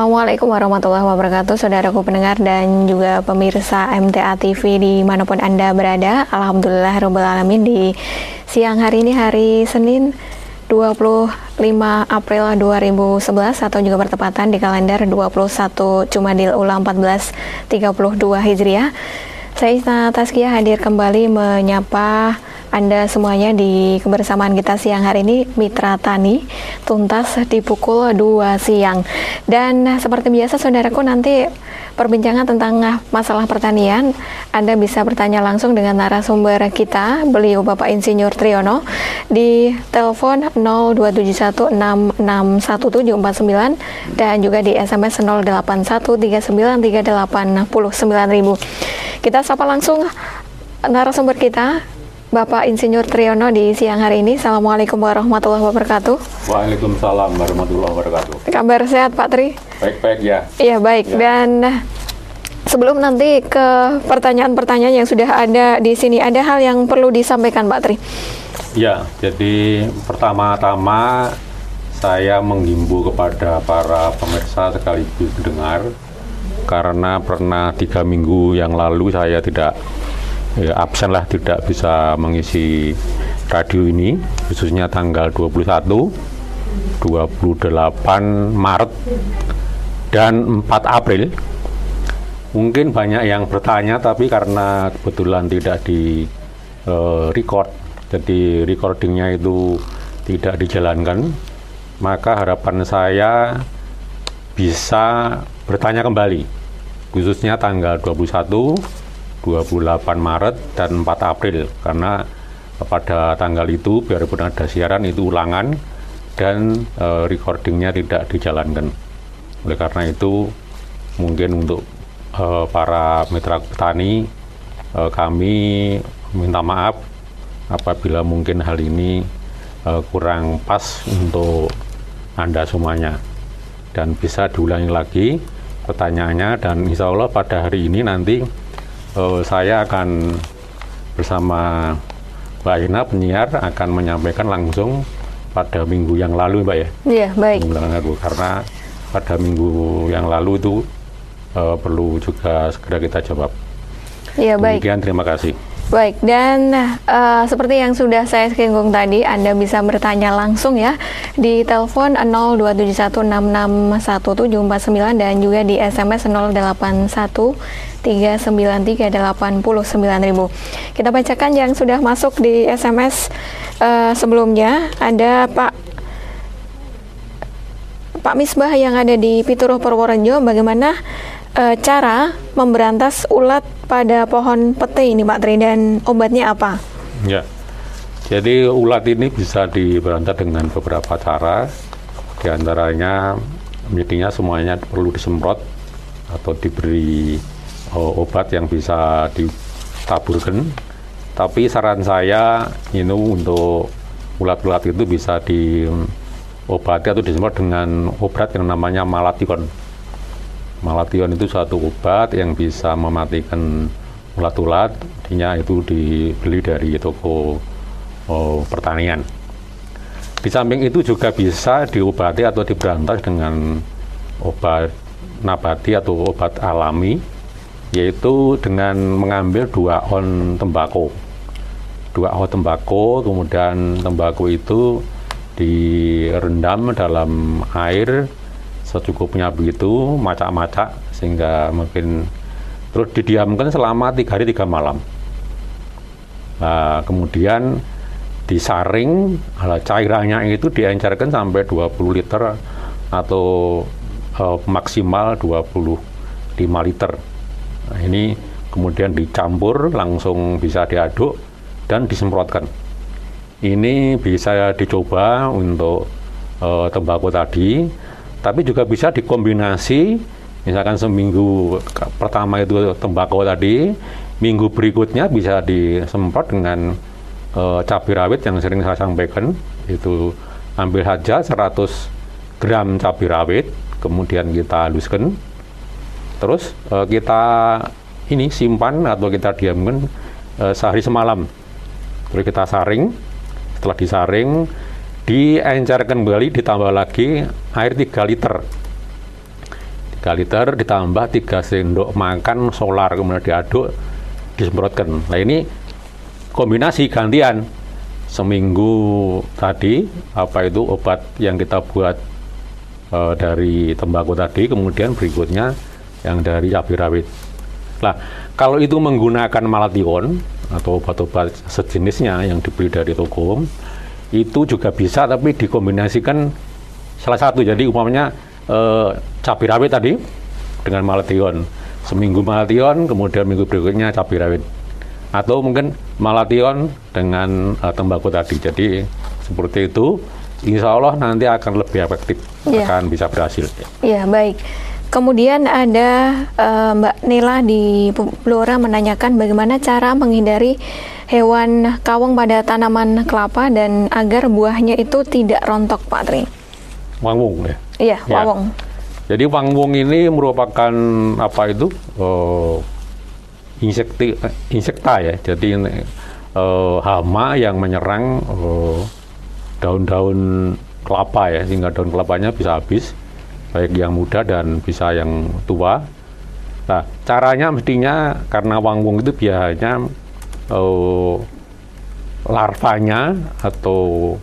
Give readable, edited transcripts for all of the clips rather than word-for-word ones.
Assalamualaikum warahmatullahi wabarakatuh, saudaraku pendengar dan juga pemirsa MTA TV dimanapun Anda berada. Alhamdulillah Rabbil Alamin, di siang hari ini, hari Senin 25 April 2011 atau juga bertepatan di kalender 21 Jumadil Ula 1432 Hijriah. Saya Isna Tazkiyah hadir kembali menyapa Anda semuanya di kebersamaan kita siang hari ini, Mitra Tani tuntas di pukul 2 siang. Dan seperti biasa saudaraku, nanti perbincangan tentang masalah pertanian Anda bisa bertanya langsung dengan narasumber kita, beliau Bapak Insinyur Triyono, di telepon 02716611749 dan juga di SMS 081393899000. Kita sapa langsung narasumber kita, Bapak Insinyur Triyono, di siang hari ini. Assalamualaikum warahmatullahi wabarakatuh. Waalaikumsalam warahmatullahi wabarakatuh. Kabar sehat Pak Tri? Baik-baik ya. Iya baik ya. Dan sebelum nanti ke pertanyaan-pertanyaan yang sudah ada di sini, ada hal yang perlu disampaikan Pak Tri? Ya, jadi pertama-tama saya menghimbau kepada para pemirsa sekaligus pendengar, karena pernah 3 minggu yang lalu saya tidak absen lah, tidak bisa mengisi radio ini, khususnya tanggal 21, 28 Maret, dan 4 April. Mungkin banyak yang bertanya, tapi karena kebetulan tidak di record, jadi recordingnya itu tidak dijalankan, maka harapan saya bisa bertanya kembali, khususnya tanggal 21, 28 Maret dan 4 April, karena pada tanggal itu biarpun ada siaran itu ulangan dan recordingnya tidak dijalankan. Oleh karena itu mungkin untuk para mitra petani, kami minta maaf apabila mungkin hal ini kurang pas untuk Anda semuanya, dan bisa diulangi lagi pertanyaannya, dan insya Allah pada hari ini nanti saya akan bersama Mbak Ina penyiar akan menyampaikan langsung pada minggu yang lalu, Mbak ya. Iya, baik. Karena pada minggu yang lalu itu perlu juga segera kita jawab. Iya, baik. Demikian, terima kasih. Baik, dan seperti yang sudah saya singgung tadi, Anda bisa bertanya langsung ya di telepon 02716611749 dan juga di SMS 081393899000. Kita bacakan yang sudah masuk di SMS sebelumnya. Ada Pak Misbah yang ada di Pituruh Purworejo, bagaimana cara memberantas ulat pada pohon pete ini Pak Tri, dan obatnya apa? Ya, jadi ulat ini bisa diberantas dengan beberapa cara. Di antaranya mestinya semuanya perlu disemprot atau diberi obat yang bisa ditaburkan. Tapi saran saya ini untuk ulat-ulat itu bisa diobati atau disemprot dengan obat yang namanya Malathion. Malathion itu suatu obat yang bisa mematikan ulat-ulat, artinya itu dibeli dari toko pertanian. Di samping itu juga bisa diobati atau diberantas dengan obat nabati atau obat alami, yaitu dengan mengambil 2 on tembakau. 2 on tembakau, kemudian tembakau itu direndam dalam air secukupnya begitu, macak-macak, sehingga mungkin terus didiamkan selama 3 hari 3 malam. Nah, kemudian disaring, cairannya itu diencerkan sampai 20 liter atau maksimal 25 liter. Nah, ini kemudian dicampur, langsung bisa diaduk dan disemprotkan. Ini bisa dicoba untuk tembakau tadi. Tapi juga bisa dikombinasi, misalkan seminggu pertama itu tembakau tadi, minggu berikutnya bisa disemprot dengan cabai rawit yang sering saya sampaikan. Itu ambil saja 100 gram cabai rawit, kemudian kita haluskan, terus kita ini simpan atau kita diamkan sehari semalam. Terus kita saring, setelah disaring diencerkan kembali, ditambah lagi air 3 liter. 3 liter ditambah 3 sendok makan solar, kemudian diaduk, disemprotkan. Nah ini kombinasi gantian, seminggu tadi obat yang kita buat dari tembakau tadi, kemudian berikutnya yang dari cabai rawit. Nah, kalau itu menggunakan malation atau obat-obat sejenisnya yang dibeli dari toko, itu juga bisa, tapi dikombinasikan salah satu. Jadi umpamanya cabai rawit tadi dengan malation, seminggu malation, kemudian minggu berikutnya cabai rawit, atau mungkin malation dengan tembakau tadi. Jadi seperti itu, insya Allah nanti akan lebih efektif, akan bisa berhasil. Iya, baik. Kemudian ada Mbak Nila di Blora menanyakan bagaimana cara menghindari hewan kawang pada tanaman kelapa dan agar buahnya itu tidak rontok, Pak Tri. Wangwung ya? Iya, wawong. Jadi wangwung ini merupakan insekta ya. Jadi hama yang menyerang daun-daun kelapa ya, sehingga daun kelapanya bisa habis, baik yang muda dan bisa yang tua. Nah, caranya mestinya, karena wangwung itu biasanya larvanya atau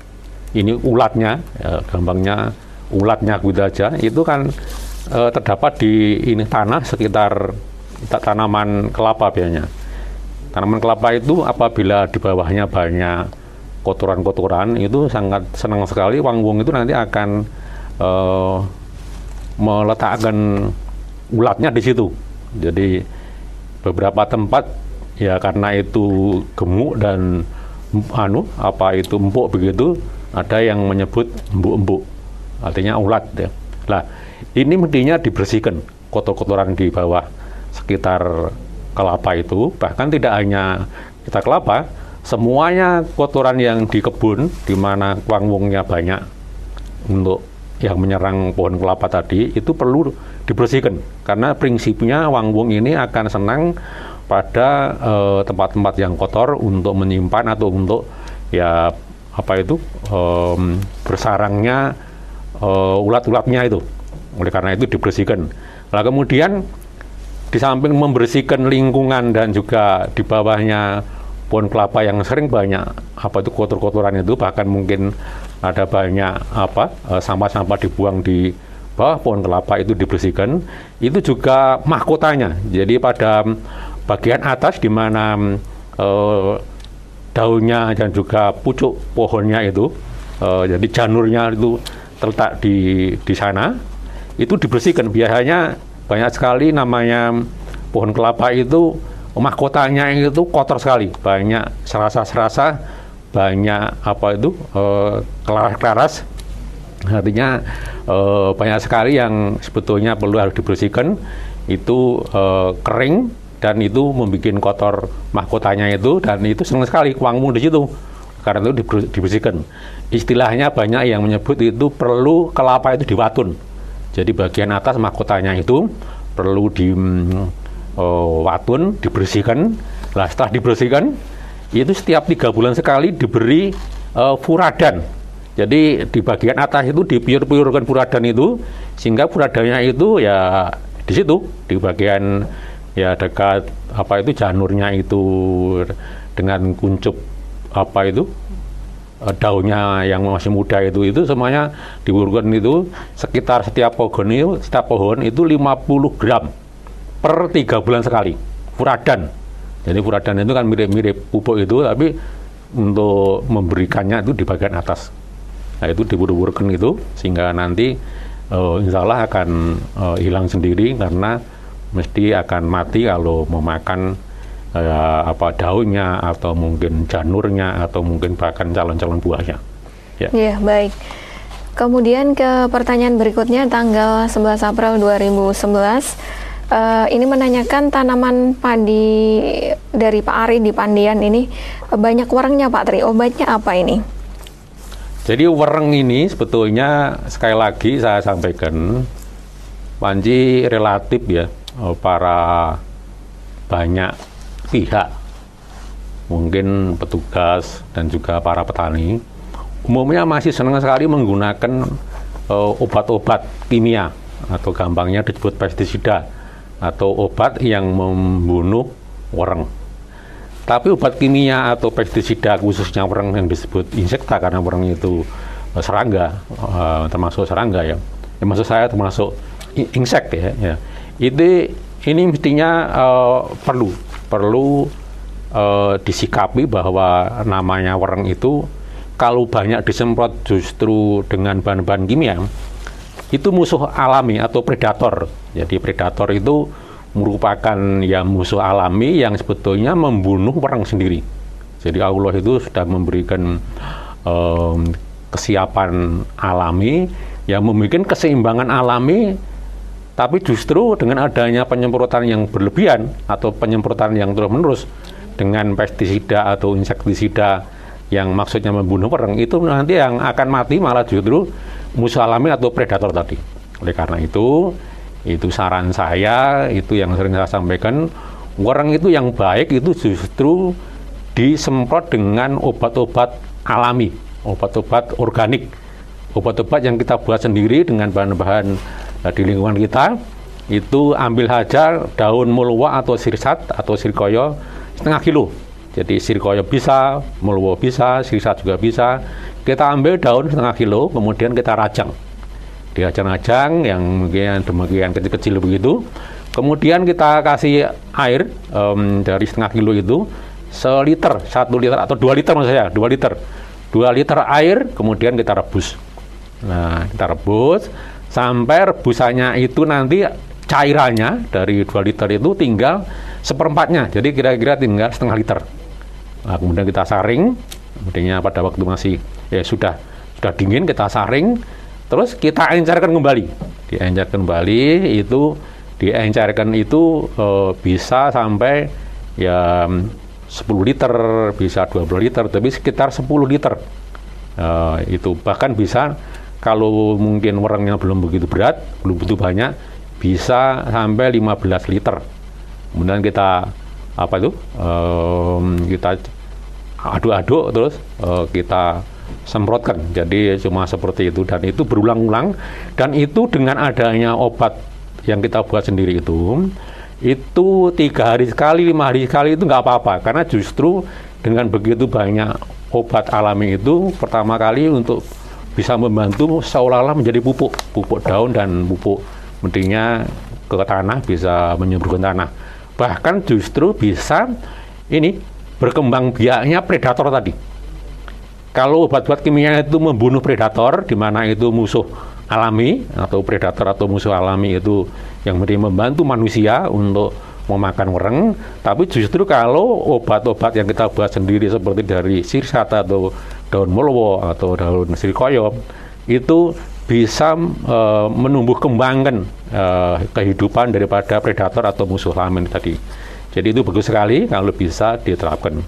ini ulatnya, ya, gampangnya ulatnya gitu aja, itu kan terdapat di tanah sekitar tanaman kelapa biasanya. Tanaman kelapa itu apabila di bawahnya banyak kotoran-kotoran, itu sangat senang sekali wangwung itu nanti akan meletakkan ulatnya di situ. Jadi beberapa tempat ya karena itu gemuk dan empuk begitu, ada yang menyebut embuk-embuk, artinya ulat ya. Nah, ini mestinya dibersihkan kotor-kotoran di bawah sekitar kelapa itu, bahkan tidak hanya kita kelapa, semuanya kotoran yang di kebun di mana wangwungnya banyak untuk yang menyerang pohon kelapa tadi, itu perlu dibersihkan, karena prinsipnya wangwung ini akan senang pada tempat-tempat yang kotor untuk menyimpan atau untuk ya bersarangnya ulat-ulatnya itu. Oleh karena itu dibersihkan. Nah, kemudian di samping membersihkan lingkungan dan juga di bawahnya pohon kelapa yang sering banyak kotor-kotoran itu, bahkan mungkin ada banyak sampah-sampah dibuang di bawah pohon kelapa, itu dibersihkan. Itu juga mahkotanya. Jadi pada bagian atas di mana daunnya dan juga pucuk pohonnya itu, jadi janurnya itu terletak di sana, itu dibersihkan. Biasanya banyak sekali namanya pohon kelapa itu mahkotanya itu kotor sekali, banyak serasa-serasa, banyak kelaras-kelaras. Artinya banyak sekali yang sebetulnya perlu harus dibersihkan, itu kering dan itu membuat kotor mahkotanya itu, dan itu senang sekali wangwung di situ. Karena itu dibersihkan. Istilahnya banyak yang menyebut itu perlu kelapa itu diwatun. Jadi bagian atas mahkotanya itu perlu watun, dibersihkan. Nah, setelah dibersihkan, itu setiap 3 bulan sekali diberi furadan. Jadi di bagian atas itu dipiur-piurkan furadan itu, sehingga furadannya itu ya di situ, di bagian ya dekat janurnya itu, dengan kuncup daunnya yang masih muda itu semuanya diurutkan itu, sekitar setiap pohon itu 50 gram per 3 bulan sekali furadan. Jadi furadan itu kan mirip-mirip pupuk itu, tapi untuk memberikannya itu di bagian atas. Nah, itu diburu-burukan itu, sehingga nanti insya Allah akan hilang sendiri, karena mesti akan mati kalau memakan daunnya atau mungkin janurnya atau mungkin bahkan calon-calon buahnya. Ya, baik. Kemudian ke pertanyaan berikutnya, tanggal 11 April 2011, ini menanyakan tanaman padi dari Pak Ari di Pandian ini banyak werengnya, Pak Tri. Obatnya apa ini? Jadi wereng ini sebetulnya sekali lagi saya sampaikan, Panji relatif ya, para banyak pihak, mungkin petugas dan juga para petani, umumnya masih senang sekali menggunakan obat-obat kimia atau gampangnya disebut pestisida atau obat yang membunuh wereng. Tapi obat kimia atau pestisida khususnya wereng yang disebut insekta karena wereng itu serangga, termasuk serangga ya. Maksud saya termasuk insek ya. Ini mestinya perlu disikapi bahwa namanya wereng itu kalau banyak disemprot justru dengan bahan-bahan kimia itu musuh alami atau predator. Jadi predator itu merupakan ya musuh alami yang sebetulnya membunuh wereng sendiri. Jadi Allah itu sudah memberikan kesiapan alami yang membuat keseimbangan alami, tapi justru dengan adanya penyemprotan yang berlebihan atau penyemprotan yang terus-menerus dengan pestisida atau insektisida yang maksudnya membunuh wereng, itu nanti yang akan mati malah justru musuh alami atau predator tadi. Oleh karena itu saran saya, itu yang sering saya sampaikan, wereng itu yang baik itu justru disemprot dengan obat-obat alami, obat-obat organik, obat-obat yang kita buat sendiri dengan bahan-bahan di lingkungan kita. Itu ambil saja daun mulwa atau sirsat atau sirkoyo setengah kilo. Jadi sirkoyo bisa, mulwa bisa, sirsat juga bisa. Kita ambil daun setengah kilo, kemudian kita rajang. Dirajang-rajang yang mungkin demikian kecil-kecil begitu. Kemudian kita kasih air dari setengah kilo itu 1 liter atau 2 liter maksud saya, 2 liter. 2 liter air, kemudian kita rebus. Nah, kita rebus sampai rebusannya itu nanti cairannya dari 2 liter itu tinggal seperempatnya. Jadi kira-kira tinggal setengah liter. Nah, kemudian kita saring, kemudian pada waktu masih sudah dingin kita saring. Terus kita encerkan kembali. Diencerkan itu bisa sampai ya 10 liter, bisa 12 liter, tapi sekitar 10 liter. Itu bahkan bisa kalau mungkin werengnya belum begitu berat, belum begitu banyak, bisa sampai 15 liter. Kemudian kita kita aduk-aduk terus kita semprotkan. Jadi cuma seperti itu, dan itu berulang-ulang, dan itu dengan adanya obat yang kita buat sendiri itu 3 hari sekali, 5 hari sekali itu nggak apa-apa, karena justru dengan begitu banyak obat alami itu pertama kali untuk bisa membantu seolah-olah menjadi pupuk daun dan pupuk mentinya ke tanah, bisa menyuburkan tanah, bahkan justru bisa ini berkembang biaknya predator tadi. Kalau obat-obat kimia itu membunuh predator, di mana itu musuh alami atau predator atau musuh alami itu yang membantu manusia untuk memakan wereng. Tapi justru kalau obat-obat yang kita buat sendiri seperti dari sirsat atau daun mulwo atau daun sirkoyo itu bisa menumbuh kembangkan kehidupan daripada predator atau musuh alami tadi. Jadi itu bagus sekali kalau bisa diterapkan.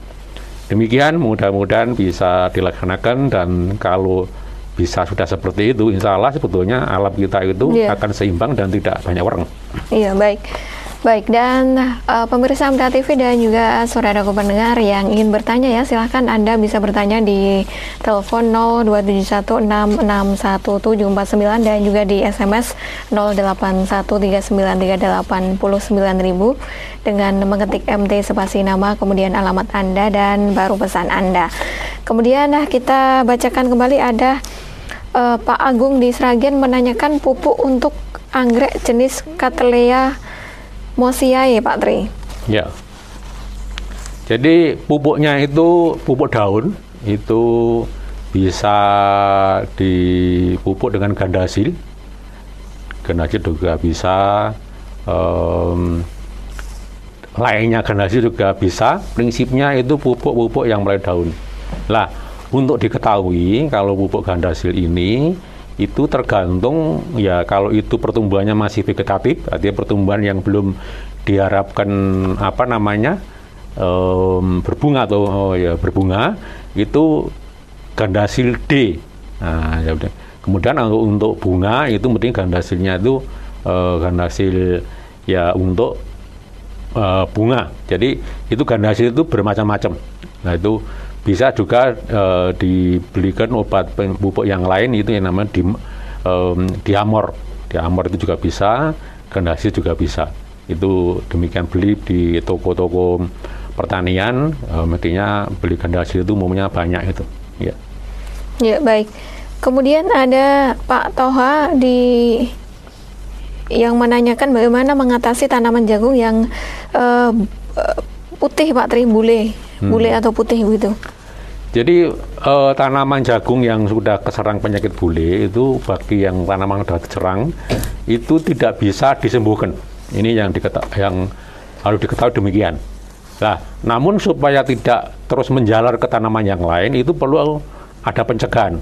Demikian, mudah-mudahan bisa dilaksanakan, dan kalau bisa sudah seperti itu, insya Allah sebetulnya alam kita itu akan seimbang dan tidak banyak wereng. Iya, baik. Baik, dan pemirsa MTA TV dan juga saudaraku pendengar yang ingin bertanya ya, silahkan Anda bisa bertanya di telepon 02716617749 dan juga di SMS 081393899000 dengan mengetik MT spasi nama, kemudian alamat Anda dan baru pesan Anda. Kemudian kita bacakan kembali, ada Pak Agung di Sragen menanyakan pupuk untuk anggrek jenis Cattleya Mossiae, Pak Tri. Ya. Jadi pupuknya itu pupuk daun, itu bisa dipupuk dengan gandasil. Gandasil juga bisa, lainnya gandasil juga bisa. Prinsipnya itu pupuk-pupuk yang mulai daun. Lah, untuk diketahui kalau pupuk gandasil ini itu tergantung ya, kalau itu pertumbuhannya masih vegetatif, artinya pertumbuhan yang belum diharapkan berbunga atau berbunga, itu gandasil D. Nah, ya udah. Kemudian untuk bunga itu mending gandasilnya itu gandasil ya untuk bunga. Jadi itu gandasil itu bermacam-macam. Nah, itu bisa juga dibelikan obat pupuk yang lain, itu yang namanya diamor. Di Amor itu juga bisa, Gandasi juga bisa. Itu demikian beli di toko-toko pertanian, mestinya beli Gandasi itu umumnya banyak itu. Ya. Ya, baik. Kemudian ada Pak Toha yang menanyakan bagaimana mengatasi tanaman jagung yang putih, Pak Tri, bule atau putih begitu. Jadi tanaman jagung yang sudah keserang penyakit bule itu, bagi yang tanaman sudah terserang itu tidak bisa disembuhkan. Ini yang harus diketahui demikian. Nah, namun supaya tidak terus menjalar ke tanaman yang lain itu perlu ada pencegahan.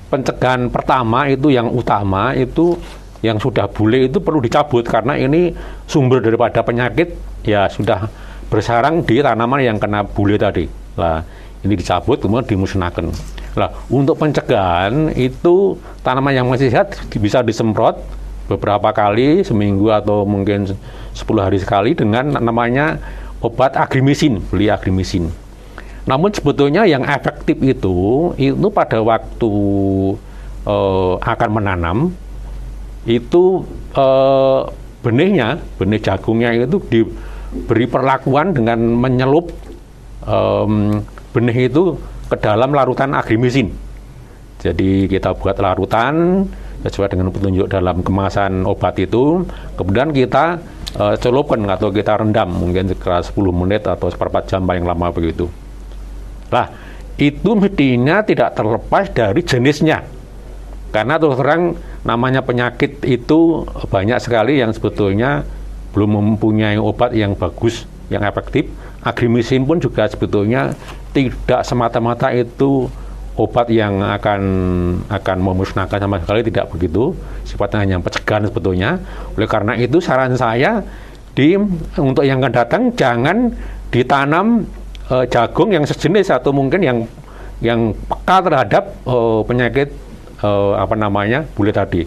Pencegahan pertama itu yang utama itu yang sudah bule itu perlu dicabut, karena ini sumber daripada penyakit ya sudah bersarang di tanaman yang kena bule tadi. Nah, ini dicabut kemudian dimusnahkan. Nah, untuk pencegahan itu tanaman yang masih sehat bisa disemprot beberapa kali seminggu atau mungkin 10 hari sekali dengan namanya obat agrimisin, beli agrimisin. Namun sebetulnya yang efektif itu pada waktu akan menanam itu benih jagungnya itu diberi perlakuan dengan menyelup benih itu ke dalam larutan agrimisin. Jadi kita buat larutan sesuai dengan petunjuk dalam kemasan obat itu, kemudian kita celupkan atau kita rendam mungkin sekitar 10 menit atau seperempat jam paling lama begitu. Nah, itu mestinya tidak terlepas dari jenisnya. Karena terus terang namanya penyakit itu banyak sekali yang sebetulnya belum mempunyai obat yang bagus, yang efektif. Agrimisin pun juga sebetulnya tidak semata-mata itu obat yang akan memusnahkan sama sekali, tidak begitu. Sifatnya hanya pencegahan sebetulnya. Oleh karena itu saran saya untuk yang akan datang jangan ditanam jagung yang sejenis atau mungkin yang peka terhadap penyakit bule tadi.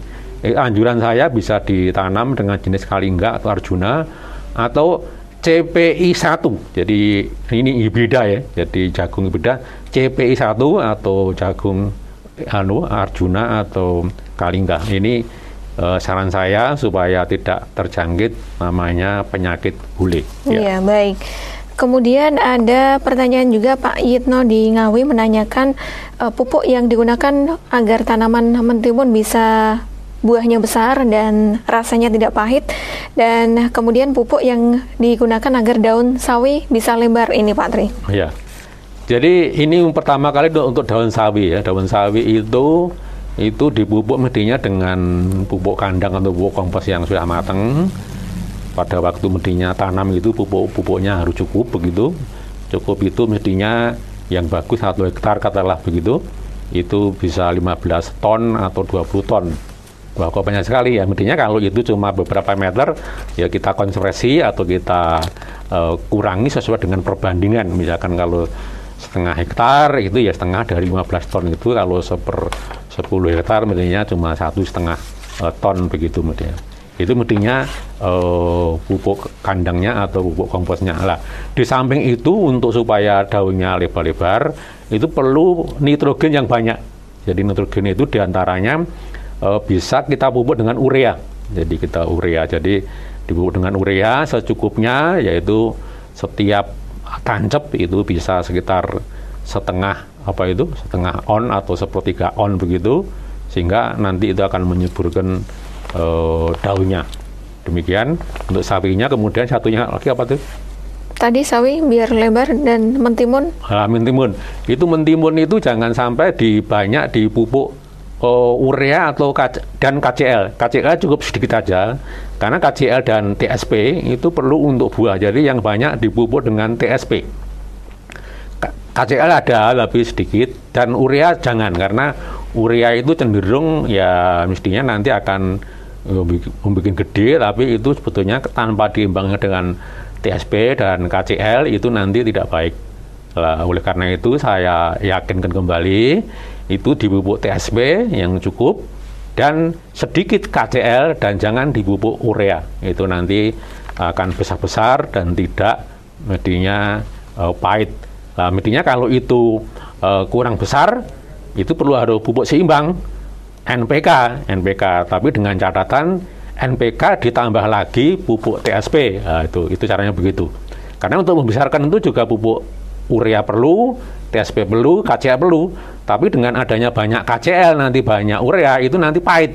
Anjuran saya bisa ditanam dengan jenis Kalingga atau Arjuna atau CPI 1. Jadi ini hibrida ya. Jadi jagung hibrida CPI 1 atau jagung Arjuna atau Kalingga. Ini saran saya supaya tidak terjangkit namanya penyakit bule. Iya, baik. Kemudian ada pertanyaan juga Pak Yitno di Ngawi menanyakan pupuk yang digunakan agar tanaman mentimun bisa buahnya besar dan rasanya tidak pahit, dan kemudian pupuk yang digunakan agar daun sawi bisa lebar ini Pak Tri. Ya, jadi ini pertama kali untuk daun sawi ya. Daun sawi itu dipupuk mestinya dengan pupuk kandang atau pupuk kompos yang sudah matang. Pada waktu mestinya tanam itu pupuknya harus cukup begitu. Cukup itu mestinya yang bagus 1 hektar katakanlah begitu, itu bisa 15 ton atau 20 ton. Wah, kok banyak sekali ya. Mestinya kalau itu cuma beberapa meter, ya kita konversi atau kita kurangi sesuai dengan perbandingan. Misalkan kalau setengah hektar itu ya setengah dari 15 ton itu, kalau 10 hektar mestinya cuma 1,5 ton begitu mestinya. Itu mestinya pupuk kandangnya atau pupuk komposnya. Lah, di samping itu untuk supaya daunnya lebar-lebar itu perlu nitrogen yang banyak. Jadi nitrogen itu diantaranya bisa kita pupuk dengan urea. Jadi dipupuk dengan urea secukupnya, yaitu setiap tancap itu bisa sekitar setengah on atau 1/3 on begitu, sehingga nanti itu akan menyuburkan daunnya. Demikian untuk sawinya. Kemudian satunya lagi apa tuh? Tadi sawi biar lebar dan mentimun. Mentimun itu jangan sampai banyak dipupuk urea dan KCL. KCL cukup sedikit aja, karena KCL dan TSP itu perlu untuk buah. Jadi yang banyak dipupuk dengan TSP. KCL ada lebih sedikit, dan urea jangan, karena urea itu cenderung ya mestinya nanti akan membuat gede, tapi itu sebetulnya tanpa diimbangkan dengan TSP dan KCL itu nanti tidak baik. Oleh karena itu saya yakinkan kembali itu dipupuk TSP yang cukup dan sedikit KCL, dan jangan dipupuk urea. Itu nanti akan besar-besar dan tidak mestinya pahit. Mestinya kalau itu kurang besar itu perlu ada pupuk seimbang. NPK, tapi dengan catatan NPK ditambah lagi pupuk TSP. Nah, itu caranya begitu. Karena untuk membesarkan itu juga pupuk urea perlu, TSP perlu, KCL perlu. Tapi dengan adanya banyak KCL, nanti banyak urea, itu nanti pahit.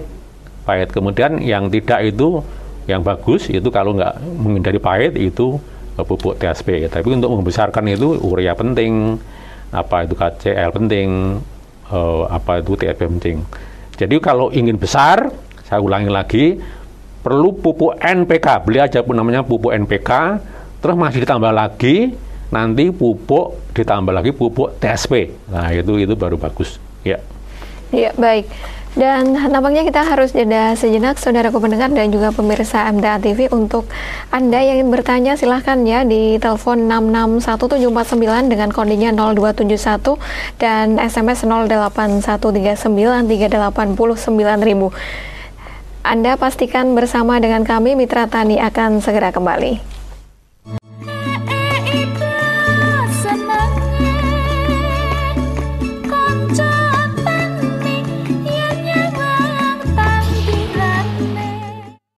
Kemudian yang tidak itu, yang bagus itu kalau nggak menghindari pahit itu pupuk TSP. Tapi untuk membesarkan itu urea penting, itu KCL penting, itu TSP penting. Jadi kalau ingin besar, saya ulangi lagi, perlu pupuk NPK. Beli aja pun namanya pupuk NPK, terus masih ditambah lagi, nanti pupuk ditambah lagi pupuk TSP. Nah, itu baru bagus. Ya. Ya, baik. Dan nampaknya kita harus jeda sejenak, saudaraku pendengar dan juga pemirsa MTA TV. Untuk Anda yang ingin bertanya, silahkan ya di telepon 661749 dengan kodinya 0271 dan SMS 08139389000. Anda pastikan bersama dengan kami, Mitra Tani akan segera kembali.